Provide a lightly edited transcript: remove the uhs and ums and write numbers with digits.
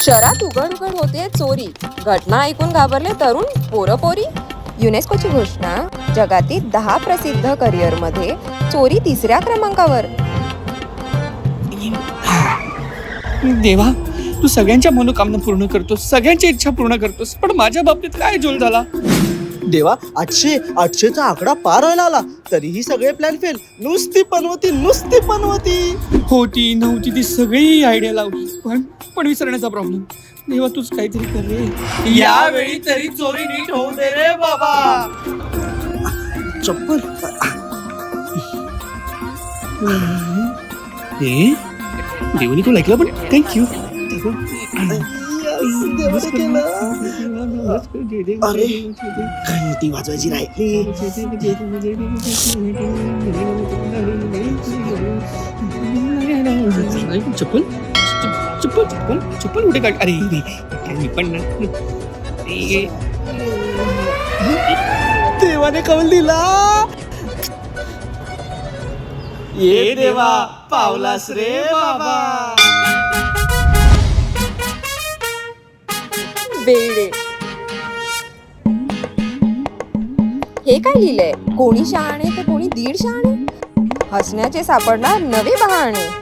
शहरात उघड उघड होते चोरी. घटना ऐकून घाबरले तरुण पोरपोरी. युनेस्कोची घोषणा. जगातील 10 प्रसिद्ध करिअरमध्ये चोरी 3ऱ्या क्रमांकावर. देवा, तू सगळ्यांच्या मनोकामना पूर्ण करतोस, सगळ्यांच्या इच्छा पूर्ण करतोस, पण माझ्या बाबतीत काय झोल झाला? देवा, 800चा आकडा पार व्हायला आला तरीही सगळे प्लॅन फेल. नुसती पनवती. होती नव्हती ती सगळी आयडिया लावली, पण विसरण्याचा प्रॉब्लेम. देवा, तूच काहीतरी कर रे. यावेळी तरी चोरी नीट होऊ दे रे बाबा. चप्पल. देवानी तू ऐकलं, पण थँक्यू. देवाने केलं. अरे, घंटी वाजवायची राहिली. चप्पल चप्पल चप्पल चप्पल कुठे काढ? अरे मी पण देवाने कौल दिला. ये देवा, पावलास रे बाबा. वेडे. हे काय लिहिलंय? कोणी शहाणे तर कोणी दीड शहाणे. हसण्याचे सापडणार नवे बहाणे.